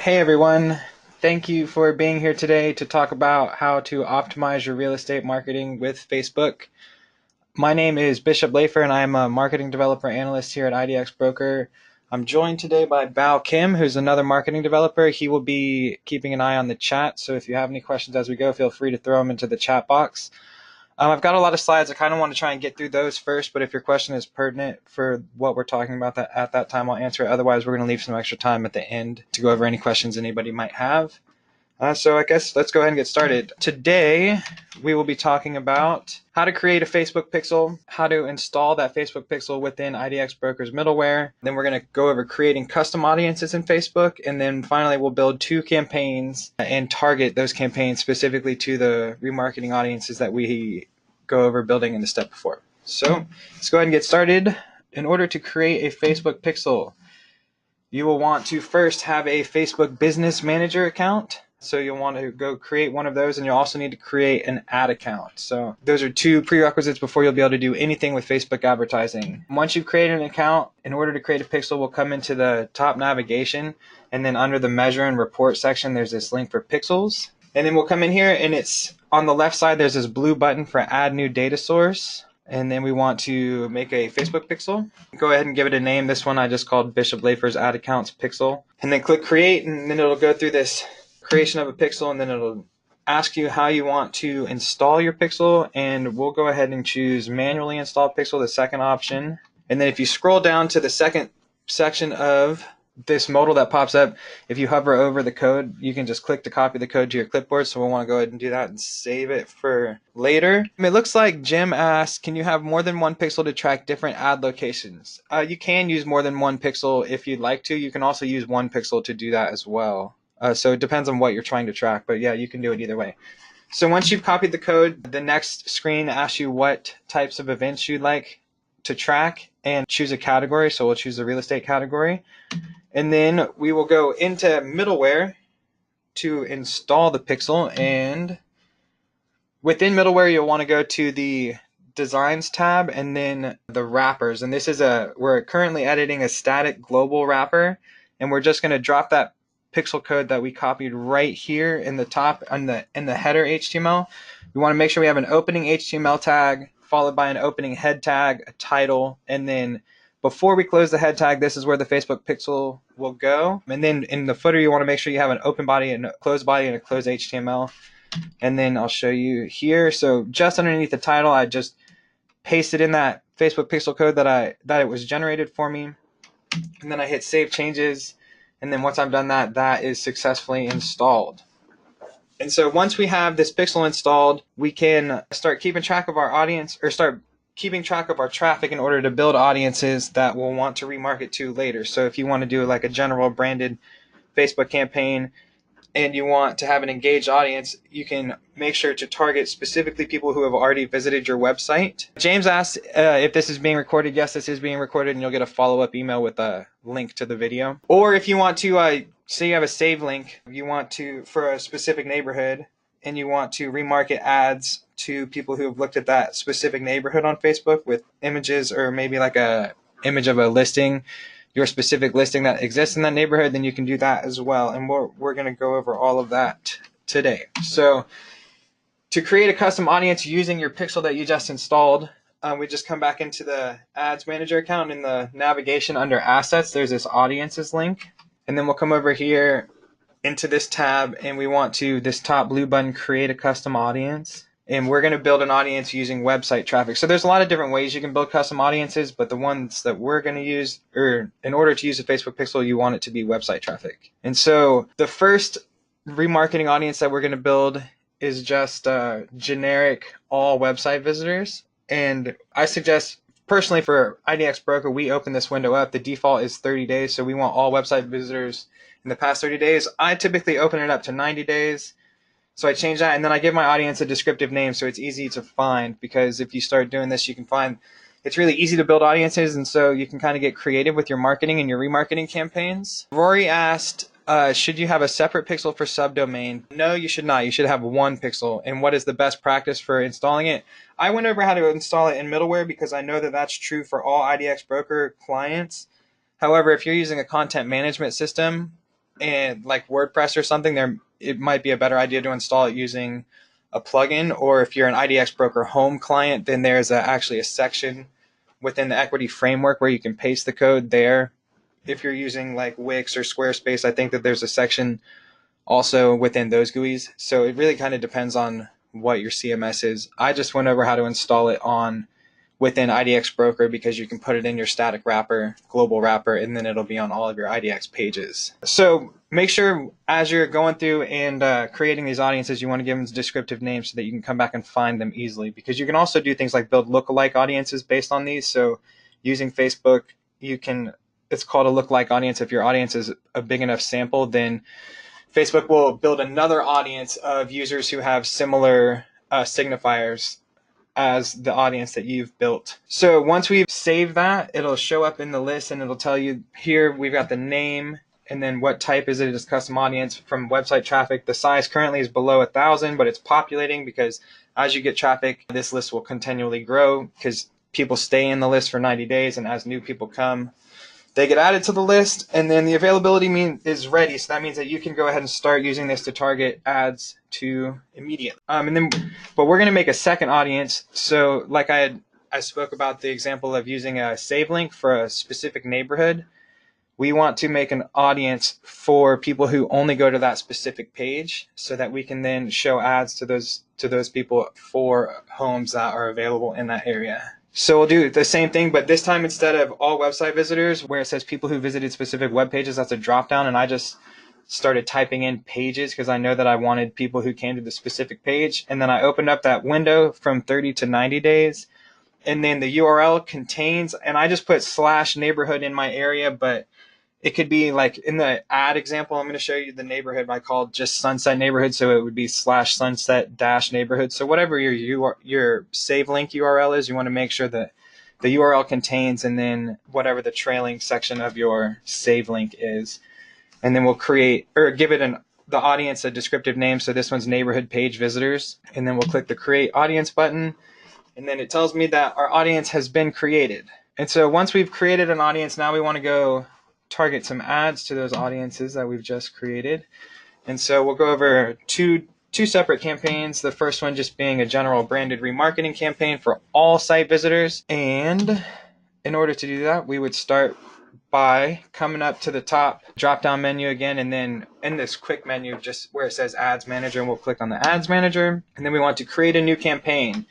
Hey everyone, thank you for being here today to talk about how to optimize your real estate marketing with Facebook. My name is Bishop Lafer and I'm a marketing developer analyst here at IDX Broker. I'm joined today by Bao Kim, who's another marketing developer. He will be keeping an eye on the chat, so if you have any questions as we go, feel free to throw them into the chat box. I've got a lot of slides. I kind of want to try and get through those first, but if your question is pertinent for what we're talking about at that time, I'll answer it. Otherwise, we're going to leave some extra time at the end to go over any questions anybody might have. So I guess let's go ahead and get started. Today, we will be talking about how to create a Facebook pixel, how to install that Facebook pixel within IDX Broker's middleware. Then we're going to go over creating custom audiences in Facebook. And then finally, we'll build 2 campaigns and target those campaigns specifically to the remarketing audiences that we go over building in the step before. So let's go ahead and get started. In order to create a Facebook pixel, you will want to first have a Facebook Business Manager account. So you'll want to go create one of those, and you'll also need to create an ad account. So those are 2 prerequisites before you'll be able to do anything with Facebook advertising. Once you've created an account, in order to create a pixel, we'll come into the top navigation, and then under the measure and report section, there's this link for pixels. And then we'll come in here, and it's on the left side, there's this blue button for add new data source. And then we want to make a Facebook pixel. Go ahead and give it a name. This one I just called Bishop Lafer's Ad Accounts Pixel. And then click Create, and then it'll go through this creation of a pixel, and then it'll ask you how you want to install your pixel. And we'll go ahead and choose Manually Install Pixel, the second option. And then if you scroll down to the second section of this modal that pops up, if you hover over the code, you can just click to copy the code to your clipboard. So we'll want to go ahead and do that and save it for later. It looks like Jim asked, can you have more than one pixel to track different ad locations? You can use more than one pixel if you'd like to. You can also use one pixel to do that as well. So it depends on what you're trying to track, but yeah, you can do it either way. So once you've copied the code, the next screen asks you what types of events you'd like to track and choose a category. So we'll choose the real estate category. And then we will go into middleware to install the pixel. And within middleware, you'll want to go to the Designs tab and then the wrappers. And this is we're currently editing a static global wrapper. And we're just going to drop that pixel code that we copied right here in the top in the header HTML. We want to make sure we have an opening HTML tag followed by an opening head tag, a title, and then before we close the head tag, this is where the Facebook pixel will go. And then in the footer, you want to make sure you have an open body and a closed HTML. And then I'll show you here. So just underneath the title, I just pasted in that Facebook pixel code that it was generated for me. And then I hit Save Changes. And then once I've done that, that is successfully installed. And so once we have this pixel installed, we can start keeping track of our audience, or start keeping track of our traffic in order to build audiences that we'll want to remarket to later. So if you want to do like a general branded Facebook campaign and you want to have an engaged audience, you can make sure to target specifically people who have already visited your website. James asked if this is being recorded. Yes, this is being recorded, and you'll get a follow-up email with a link to the video. Or if you want to, say you have a save link, you want to, for a specific neighborhood, and you want to remarket ads to people who have looked at that specific neighborhood on Facebook with images, or maybe like a image of a listing, your specific listing that exists in that neighborhood, then you can do that as well. And we're going to go over all of that today. So to create a custom audience using your pixel that you just installed, we just come back into the Ads Manager account. In the navigation under Assets, there's this Audiences link. And then we'll come over here into this tab, and we want to, this top blue button, Create a Custom Audience. And we're going to build an audience using website traffic. So there's a lot of different ways you can build custom audiences, but the ones that we're going to use, or in order to use a Facebook pixel, you want it to be website traffic. And so the first remarketing audience that we're going to build is just generic all website visitors. And I suggest, personally, for IDX Broker, we open this window up. The default is 30 days, so we want all website visitors in the past 30 days. I typically open it up to 90 days. So I change that, and then I give my audience a descriptive name so it's easy to find, because if you start doing this, you can find it's really easy to build audiences, and so you can kind of get creative with your marketing and your remarketing campaigns. Rory asked, should you have a separate pixel for subdomain? No, you should not. You should have one pixel. And what is the best practice for installing it? I went over how to install it in middleware because I know that that's true for all IDX Broker clients. However, if you're using a content management system, and like WordPress or something, there it might be a better idea to install it using a plugin. Or if you're an IDX Broker home client, then there's actually a section within the equity framework where you can paste the code there. If you're using like Wix or Squarespace, I think that there's a section also within those GUIs. So it really kind of depends on what your CMS is. I just went over how to install it on within IDX Broker because you can put it in your static wrapper, global wrapper, and then it'll be on all of your IDX pages. So make sure as you're going through and creating these audiences, you want to give them descriptive names so that you can come back and find them easily, because you can also do things like build lookalike audiences based on these. So using Facebook, you can, it's called a lookalike audience. If your audience is a big enough sample, then Facebook will build another audience of users who have similar signifiers as the audience that you've built. So once we've saved that, it'll show up in the list and it'll tell you here we've got the name and then what type is it. It's custom audience from website traffic. The size currently is below 1,000, but it's populating because as you get traffic, this list will continually grow because people stay in the list for 90 days, and as new people come, they get added to the list. And then the availability is ready. So that means that you can go ahead and start using this to target ads to immediately. But we're going to make a second audience. So like I spoke about the example of using a save link for a specific neighborhood. We want to make an audience for people who only go to that specific page so that we can then show ads to those people for homes that are available in that area. So we'll do the same thing, but this time instead of all website visitors, where it says people who visited specific web pages, that's a drop down, and I just started typing in pages because I know that I wanted people who came to the specific page. And then I opened up that window from 30 to 90 days. And then the URL contains, and I just put /neighborhood in my area, but it could be like in the ad example, I'm going to show you the neighborhood I called just Sunset Neighborhood. So it would be /sunset-neighborhood. So whatever your save link URL is, you want to make sure that the URL contains and then whatever the trailing section of your save link is. And then we'll create or give it the audience a descriptive name. So this one's neighborhood page visitors. And then we'll click the create audience button. And then it tells me that our audience has been created. And so once we've created an audience, now we want to go target some ads to those audiences that we've just created. And so we'll go over two separate campaigns. The first one just being a general branded remarketing campaign for all site visitors. And in order to do that, we would start by coming up to the top drop down menu again, and then in this quick menu just where it says ads manager, and we'll click on the ads manager. And then we want to create a new campaign,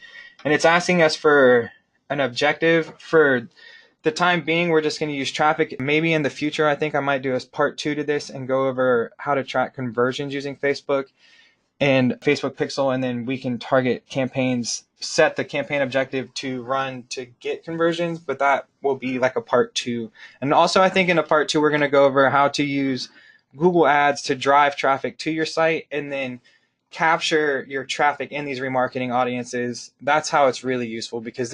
and it's asking us for an objective. For the time being, we're just going to use traffic. Maybe in the future, I think I might do a part 2 to this and go over how to track conversions using Facebook and Facebook Pixel, and then we can target campaigns, set the campaign objective to run to get conversions, but that will be like a part 2. And also I think in a part 2, we're going to go over how to use Google Ads to drive traffic to your site and then capture your traffic in these remarketing audiences. That's how it's really useful, because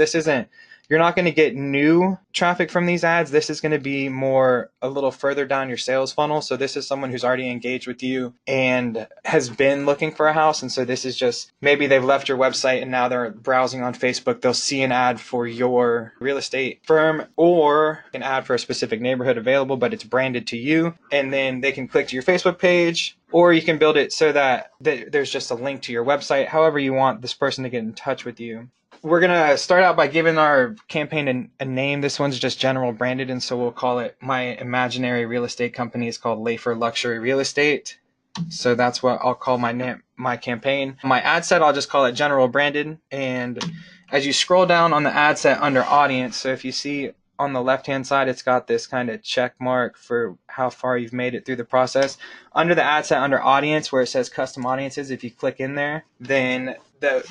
you're not going to get new traffic from these ads. This is going to be more a little further down your sales funnel. So this is someone who's already engaged with you and has been looking for a house. And so this is just, maybe they've left your website and now they're browsing on Facebook. They'll see an ad for your real estate firm or an ad for a specific neighborhood available, but it's branded to you. And then they can click to your Facebook page, or you can build it so that there's just a link to your website, however you want this person to get in touch with you. We're going to start out by giving our campaign a name. This one's just general branded, and so we'll call it, my imaginary real estate company is called Lafer Luxury Real Estate. So that's what I'll call my campaign. My ad set, I'll just call it general branded. And as you scroll down on the ad set under audience, so if you see on the left-hand side, it's got this kind of check mark for how far you've made it through the process. Under the ad set, under audience, where it says custom audiences, if you click in there, then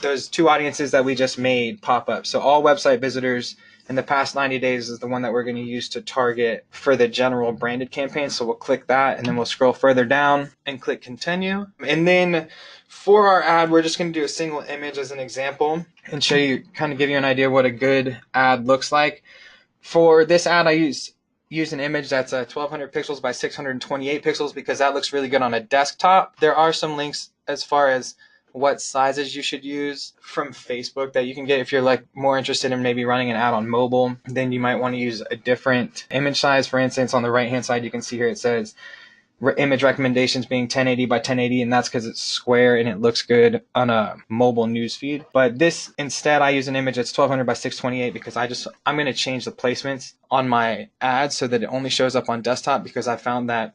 those 2 audiences that we just made pop up. So all website visitors in the past 90 days is the one that we're going to use to target for the general branded campaign. So we'll click that, and then we'll scroll further down and click continue. And then for our ad, we're just going to do a single image as an example and show you, kind of give you an idea what a good ad looks like. For this ad, I use an image that's 1200 pixels by 628 pixels because that looks really good on a desktop. There are some links as far as what sizes you should use from Facebook that you can get if you're like more interested in maybe running an ad on mobile. Then you might want to use a different image size. For instance, on the right hand side, you can see here it says image recommendations being 1080 by 1080, and that's because it's square and it looks good on a mobile news feed. But this, instead, I use an image that's 1200 by 628 because I'm going to change the placements on my ads so that it only shows up on desktop, because I found that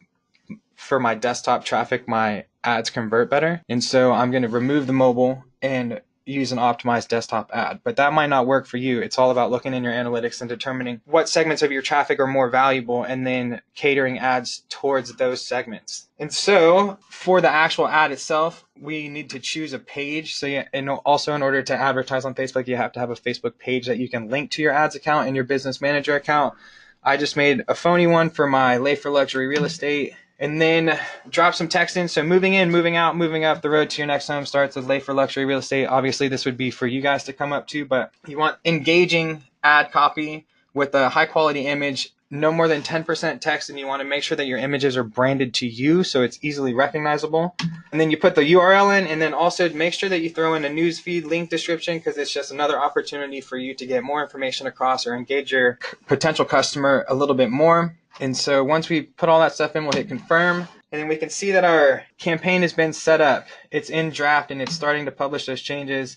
for my desktop traffic, my ads convert better. And so I'm going to remove the mobile and use an optimized desktop ad. But that might not work for you. It's all about looking in your analytics and determining what segments of your traffic are more valuable and then catering ads towards those segments. And so for the actual ad itself, we need to choose a page. So yeah, and also in order to advertise on Facebook, you have to have a Facebook page that you can link to your ads account and your business manager account. I just made a phony one for my Lite for Luxury Real Estate, and then drop some text in. So moving in, moving out, moving up the road to your next home starts with Lite for Luxury Real Estate. Obviously, this would be for you guys to come up to, but you want engaging ad copy with a high quality image, no more than 10% text, and you want to make sure that your images are branded to you so it's easily recognizable. And then you put the URL in, and then also make sure that you throw in a newsfeed link description, because it's just another opportunity for you to get more information across or engage your potential customer a little bit more. And so once we put all that stuff in, we'll hit confirm, and then we can see that our campaign has been set up. It's in draft and it's starting to publish those changes.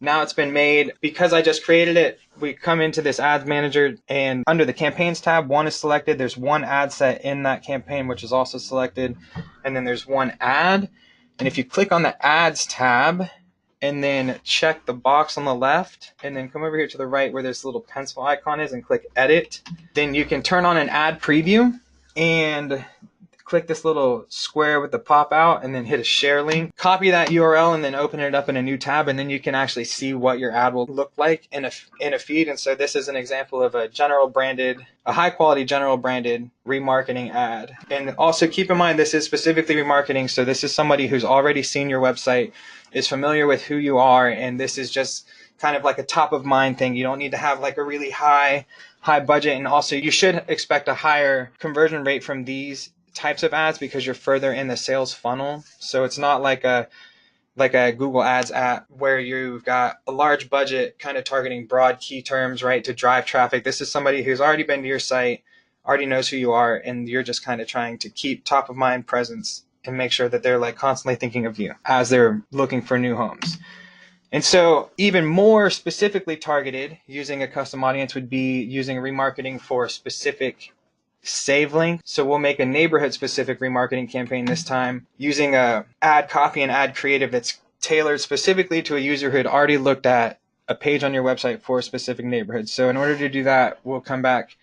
Now it's been made. Because I just created it, we come into this ads manager, and under the campaigns tab, one is selected. There's one ad set in that campaign, which is also selected. And then there's one ad. And if you click on the ads tab and then check the box on the left and then come over here to the right where this little pencil icon is and click edit, then you can turn on an ad preview and click this little square with the pop out and then hit a share link. Copy that URL and then open it up in a new tab, and then you can actually see what your ad will look like in a feed. And so this is an example of a high quality general branded remarketing ad. And also keep in mind, this is specifically remarketing. So this is somebody who's already seen your website, is familiar with who you are, and this is just kind of like a top of mind thing. You don't need to have like a really high budget. And also you should expect a higher conversion rate from these types of ads because you're further in the sales funnel. So it's not like a Google Ads app where you've got a large budget kind of targeting broad key terms, right, to drive traffic. This is somebody who's already been to your site, already knows who you are, and you're just kind of trying to keep top of mind presence and make sure that they're like constantly thinking of you as they're looking for new homes. And so even more specifically targeted using a custom audience would be using remarketing for specific save link. So we'll make a neighborhood specific remarketing campaign this time using a ad copy and ad creative that's tailored specifically to a user who had already looked at a page on your website for a specific neighborhood. So in order to do that, we'll come back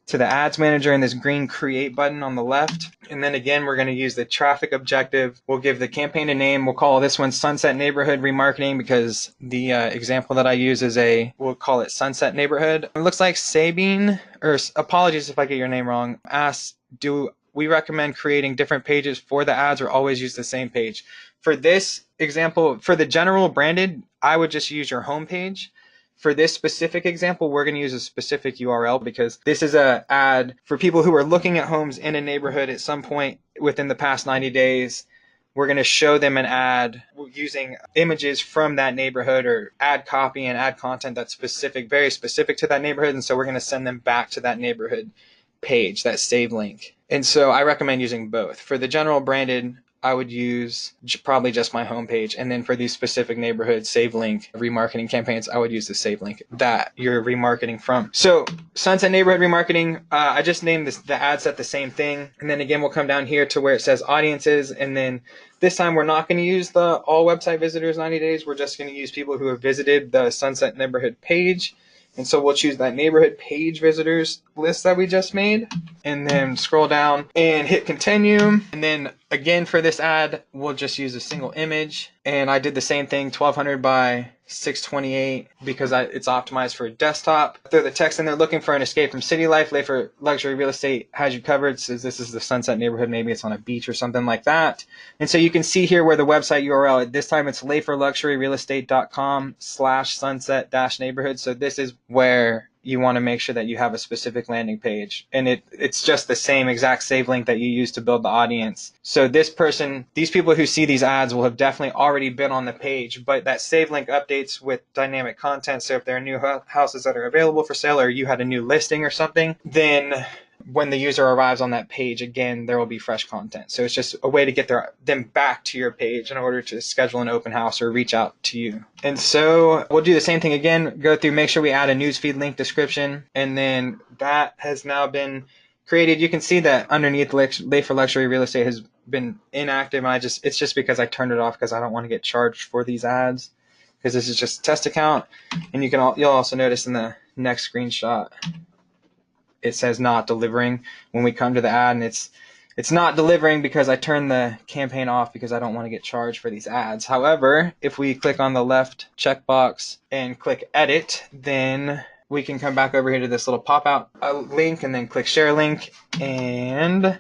to the ads manager and this green create button on the left. And then again, we're going to use the traffic objective. We'll give the campaign a name. We'll call this one Sunset Neighborhood Remarketing because the example that I use is we'll call it Sunset Neighborhood. It looks like Sabine, or apologies if I get your name wrong, asks, do we recommend creating different pages for the ads or always use the same page? For this example, for the general branded, I would just use your home page. For this specific example, we're going to use a specific URL because this is an ad for people who are looking at homes in a neighborhood at some point within the past 90 days. We're going to show them an ad using images from that neighborhood or ad copy and ad content that's specific, very specific to that neighborhood. And so we're going to send them back to that neighborhood page, that save link. And so I recommend using both. For the general branded, I would use probably just my homepage. And then for these specific neighborhood save link remarketing campaigns, I would use the save link that you're remarketing from. So Sunset Neighborhood Remarketing, I just named the ad set the same thing. And then again, we'll come down here to where it says audiences. And then this time we're not going to use the all website visitors 90 days. We're just going to use people who have visited the Sunset Neighborhood page. And so we'll choose that neighborhood page visitors list that we just made and then scroll down and hit continue. And then again, for this ad, we'll just use a single image. And I did the same thing, 1200 by 628 because it's optimized for desktop. Throw the text in there, looking for an escape from city life. Lite for Luxury Real Estate has you covered. Says this is the Sunset Neighborhood. Maybe it's on a beach or something like that. And so you can see here where the website URL, this time it's liteforluxuryrealestate.com/sunset-neighborhood. So this is where you want to make sure that you have a specific landing page. And it's just the same exact save link that you use to build the audience. So these people who see these ads will have definitely already been on the page, but that save link updates with dynamic content. So if there are new houses that are available for sale or you had a new listing or something, then when the user arrives on that page, again, there will be fresh content. So it's just a way to get them back to your page in order to schedule an open house or reach out to you. And so we'll do the same thing again, go through, make sure we add a newsfeed link description, and then that has now been created. You can see that underneath Late for Luxury Real Estate has been inactive, and it's just because I turned it off because I don't want to get charged for these ads, because this is just a test account. And you'll also notice in the next screenshot it says not delivering when we come to the ad, and it's not delivering because I turned the campaign off because I don't want to get charged for these ads. However, if we click on the left checkbox and click edit, then we can come back over here to this little pop-out link and then click share link and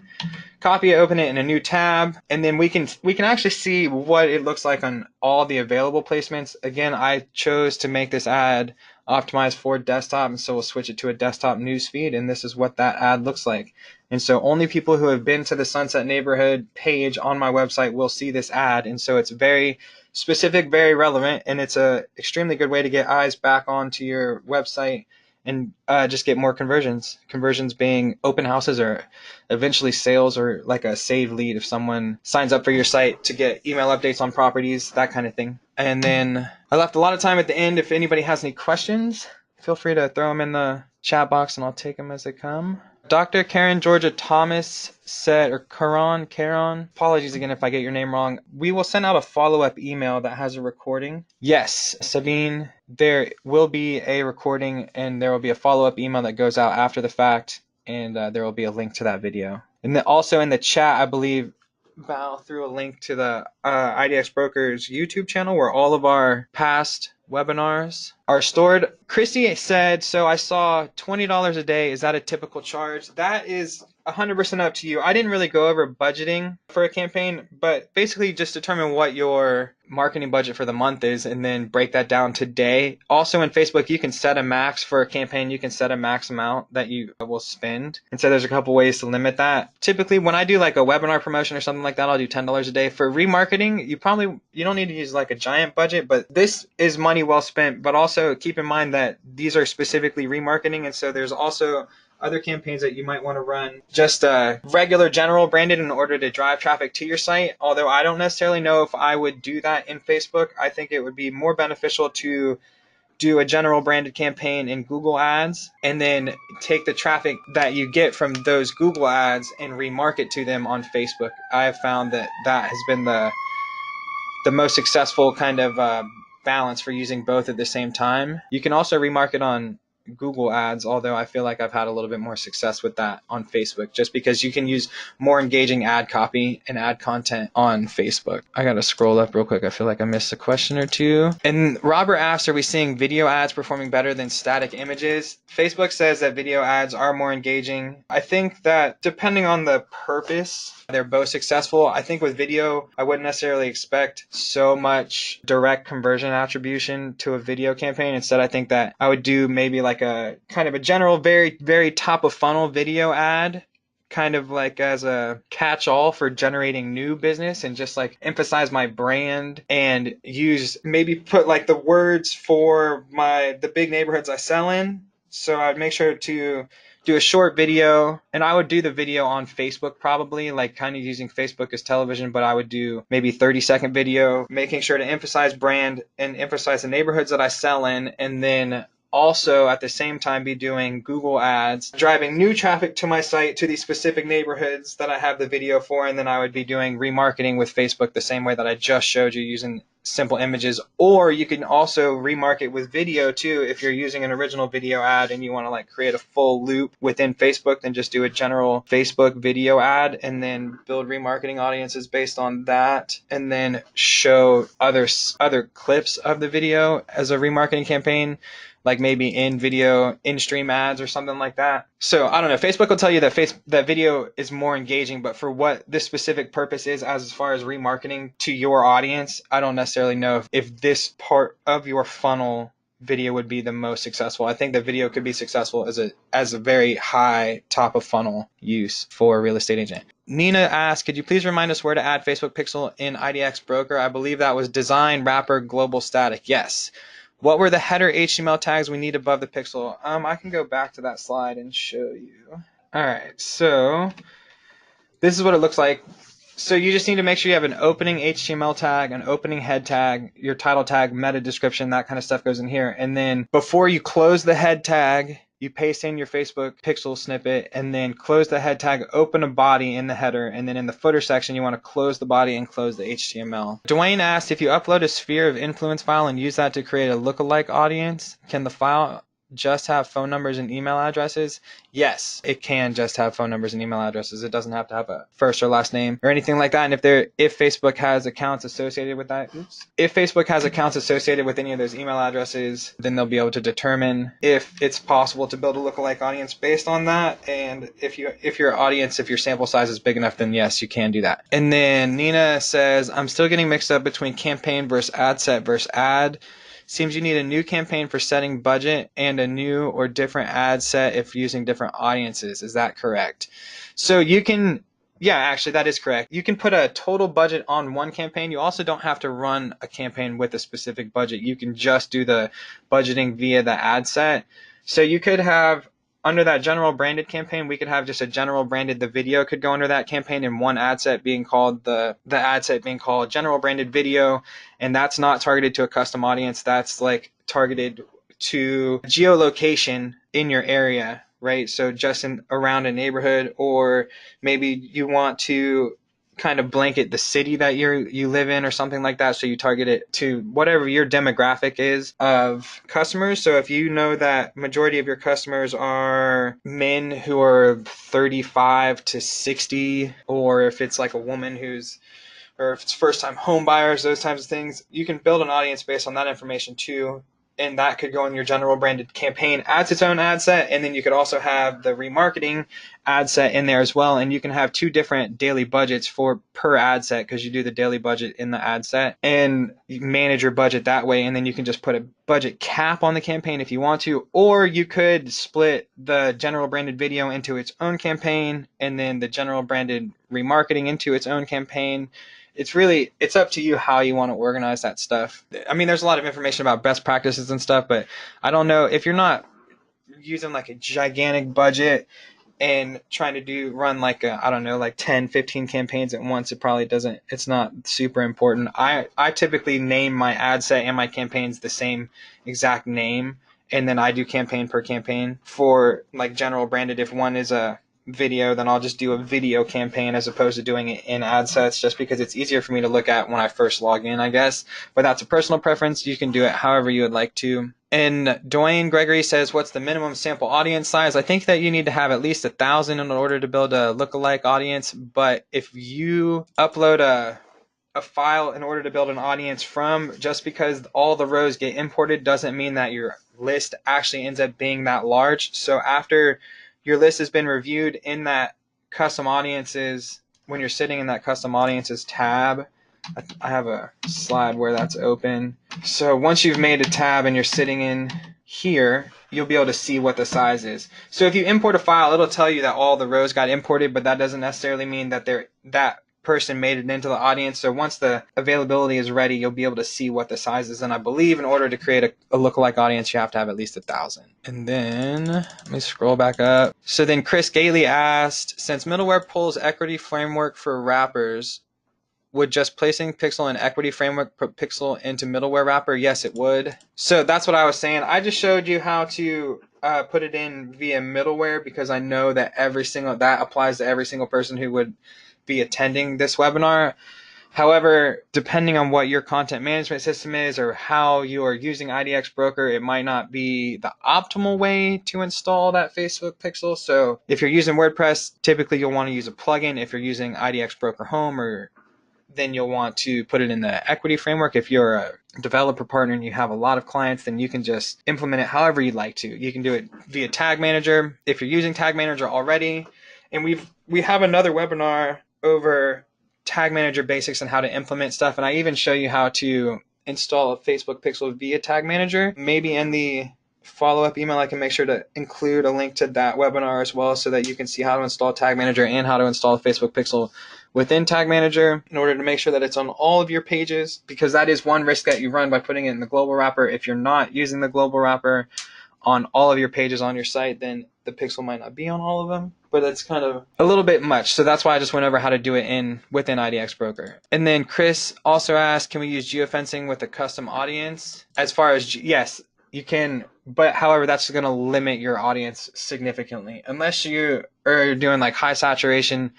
copy it, open it in a new tab, and then we can actually see what it looks like on all the available placements. Again, I chose to make this ad optimized for desktop, and so we'll switch it to a desktop newsfeed, and this is what that ad looks like. And so only people who have been to the Sunset Neighborhood page on my website will see this ad, and so it's very specific, very relevant, and it's a extremely good way to get eyes back onto your website and just get more conversions. Conversions being open houses or eventually sales, or like a saved lead if someone signs up for your site to get email updates on properties, that kind of thing. And then I left a lot of time at the end. If anybody has any questions, feel free to throw them in the chat box and I'll take them as they come. Dr. Karen Georgia Thomas said, or Karon, apologies again if I get your name wrong. We will send out a follow-up email that has a recording. Yes, Sabine, there will be a recording and there will be a follow-up email that goes out after the fact, and there will be a link to that video. And then also in the chat, I believe Val threw a link to the IDX Brokers YouTube channel where all of our past webinars are stored. Christy said, so I saw $20 a day. Is that a typical charge? That is 100% up to you. I didn't really go over budgeting for a campaign, but basically just determine what your marketing budget for the month is and then break that down to day. Also in Facebook, you can set a max for a campaign. You can set a max amount that you will spend. And so there's a couple ways to limit that. Typically, when I do like a webinar promotion or something like that, I'll do $10 a day. For remarketing, you don't need to use like a giant budget, but this is money well spent. But also keep in mind that these are specifically remarketing, and so there's also other campaigns that you might want to run just regular general branded in order to drive traffic to your site. Although I don't necessarily know if I would do that in Facebook. I think it would be more beneficial to do a general branded campaign in Google Ads and then take the traffic that you get from those Google Ads and remarket to them on Facebook. I have found that has been the most successful kind of balance for using both at the same time. You can also remarket on Google Ads, although I feel like I've had a little bit more success with that on Facebook, just because you can use more engaging ad copy and ad content on Facebook. I gotta scroll up real quick. I feel like I missed a question or two. And Robert asks, are we seeing video ads performing better than static images? Facebook says that video ads are more engaging. I think that depending on the purpose, they're both successful. I think with video, I wouldn't necessarily expect so much direct conversion attribution to a video campaign. Instead, I think that I would do maybe like a kind of a general, very, very top of funnel video ad, kind of like as a catch-all for generating new business, and just like emphasize my brand and maybe put like the words for the big neighborhoods I sell in. So I'd make sure to do a short video, and I would do the video on Facebook, probably like kind of using Facebook as television, but I would do maybe 30-second video, making sure to emphasize brand and emphasize the neighborhoods that I sell in, and then also at the same time be doing Google Ads, driving new traffic to my site to these specific neighborhoods that I have the video for, and then I would be doing remarketing with Facebook the same way that I just showed you using simple images. Or you can also remarket with video too if you're using an original video ad and you want to like create a full loop within Facebook. Then just do a general Facebook video ad and then build remarketing audiences based on that, and then show other clips of the video as a remarketing campaign, like maybe in-stream ads or something like that. So I don't know. Facebook will tell you that video is more engaging, but for what this specific purpose is, as far as remarketing to your audience, I don't necessarily know if this part of your funnel video would be the most successful. I think the video could be successful as a very high top of funnel use for a real estate agent. Nina asked, could you please remind us where to add Facebook pixel in IDX Broker? I believe that was design, wrapper, global static. Yes. What were the header HTML tags we need above the pixel? I can go back to that slide and show you. All right, so this is what it looks like. So you just need to make sure you have an opening HTML tag, an opening head tag, your title tag, meta description, that kind of stuff goes in here. And then before you close the head tag, you paste in your Facebook pixel snippet and then close the head tag, open a body in the header, and then in the footer section, you want to close the body and close the HTML. Dwayne asked, if you upload a sphere of influence file and use that to create a lookalike audience, can the file just have phone numbers and email addresses? Yes, it can just have phone numbers and email addresses. It doesn't have to have a first or last name or anything like that. And if Facebook has accounts associated with that, if Facebook has accounts associated with any of those email addresses, then they'll be able to determine if it's possible to build a lookalike audience based on that. And if your sample size is big enough, then yes, you can do that. And then Nina says, I'm still getting mixed up between campaign versus ad set versus ad. Seems you need a new campaign for setting budget and a new or different ad set if using different audiences. Is that correct? So you can, yeah, actually that is correct. You can put a total budget on one campaign. You also don't have to run a campaign with a specific budget. You can just do the budgeting via the ad set. So you could have, under that general branded campaign, we could have just a general branded, the video could go under that campaign, and one ad set being called the ad set being called general branded video. And that's not targeted to a custom audience. That's like targeted to geolocation in your area, right? So just around a neighborhood, or maybe you want to kind of blanket the city that you live in or something like that. So you target it to whatever your demographic is of customers. So if you know that majority of your customers are men who are 35 to 60, or if it's like a woman or if it's first time home buyers, those types of things, you can build an audience based on that information too. And that could go in your general branded campaign as its own ad set. And then you could also have the remarketing ad set in there as well. And you can have two different daily budgets per ad set, because you do the daily budget in the ad set and you manage your budget that way. And then you can just put a budget cap on the campaign if you want to, or you could split the general branded video into its own campaign and then the general branded remarketing into its own campaign. It's up to you how you want to organize that stuff. I mean, there's a lot of information about best practices and stuff, but I don't know if you're not using like a gigantic budget and trying to run like I don't know, like 10, 15 campaigns at once, it's not super important. I typically name my ad set and my campaigns the same exact name. And then I do campaign per campaign for like general branded. If one is a video, then I'll just do a video campaign as opposed to doing it in ad sets, just because it's easier for me to look at when I first log in, I guess. But that's a personal preference. You can do it however you would like to. And Dwayne Gregory says, what's the minimum sample audience size? I think that you need to have at least 1,000 in order to build a lookalike audience. But if you upload a file in order to build an audience from, just because all the rows get imported doesn't mean that your list actually ends up being that large. So after your list has been reviewed in that custom audiences, when you're sitting in that custom audiences tab, I have a slide where that's open. So once you've made a tab and you're sitting in here, you'll be able to see what the size is. So if you import a file, it'll tell you that all the rows got imported, but that doesn't necessarily mean that that person made it into the audience. So once the availability is ready, you'll be able to see what the size is. And I believe in order to create a lookalike audience, you have to have at least 1,000. And then let me scroll back up. So then Chris Gailey asked, since middleware pulls equity framework for wrappers, would just placing pixel in equity framework put pixel into middleware wrapper? Yes, it would. So that's what I was saying. I just showed you how to put it in via middleware, because I know that that applies to every single person who would be attending this webinar. However, depending on what your content management system is or how you are using IDX Broker, it might not be the optimal way to install that Facebook pixel. So if you're using WordPress, typically you'll want to use a plugin. If you're using IDX Broker Home, then you'll want to put it in the equity framework. If you're a developer partner and you have a lot of clients, then you can just implement it however you'd like to. You can do it via Tag Manager if you're using Tag Manager already. And we have another webinar over Tag Manager basics and how to implement stuff. And I even show you how to install a Facebook pixel via Tag Manager. Maybe in the follow-up email, I can make sure to include a link to that webinar as well, so that you can see how to install Tag Manager and how to install a Facebook pixel within Tag Manager in order to make sure that it's on all of your pages, because that is one risk that you run by putting it in the global wrapper. If you're not using the global wrapper on all of your pages on your site, then the pixel might not be on all of them. But that's kind of a little bit much. So that's why I just went over how to do it within IDX Broker. And then Chris also asked, can we use geofencing with a custom audience? As far as, yes, you can, but however, that's going to limit your audience significantly. Unless you are doing like high saturation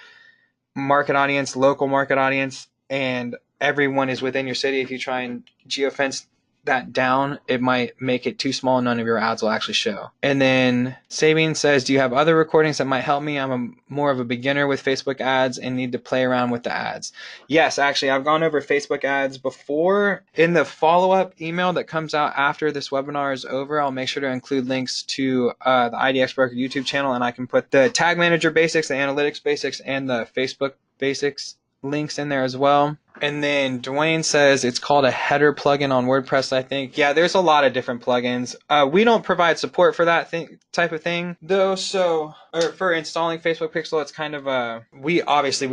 market audience, local market audience, and everyone is within your city. If you try and geofence that down, it might make it too small. None of your ads will actually show. And then Sabine says, do you have other recordings that might help me? I'm more of a beginner with Facebook ads and need to play around with the ads. Yes, actually, I've gone over Facebook ads before. In the follow-up email that comes out after this webinar is over, I'll make sure to include links to the IDX Broker YouTube channel, and I can put the Tag Manager basics, the analytics basics, and the Facebook basics links in there as well. And then Dwayne says it's called a header plugin on WordPress, I think. Yeah, there's a lot of different plugins. We don't provide support for that type of thing, though. So, or for installing Facebook Pixel, it's kind of we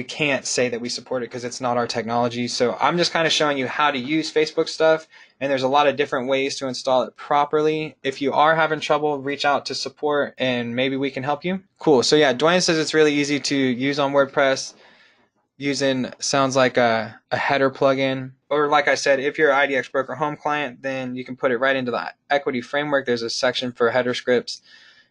can't say that we support it because it's not our technology. So I'm just kind of showing you how to use Facebook stuff. And there's a lot of different ways to install it properly. If you are having trouble, reach out to support and maybe we can help you. Cool. So yeah, Dwayne says it's really easy to use on WordPress. Using sounds like a header plugin, or like I said, if you're an IDX Broker home client, then you can put it right into the equity framework. There's a section for header scripts.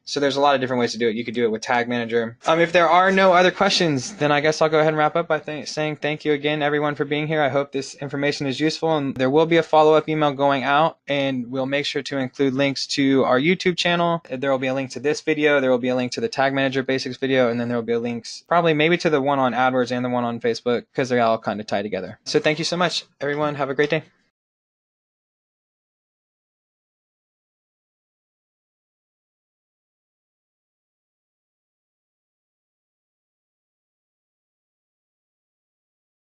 So there's a lot of different ways to do it. You could do it with Tag Manager. If there are no other questions, then I guess I'll go ahead and wrap up by saying thank you again, everyone, for being here. I hope this information is useful, and there will be a follow-up email going out, and we'll make sure to include links to our YouTube channel. There will be a link to this video. There will be a link to the Tag Manager Basics video, and then there will be links probably maybe to the one on AdWords and the one on Facebook because they're all kind of tied together. So thank you so much, everyone. Have a great day.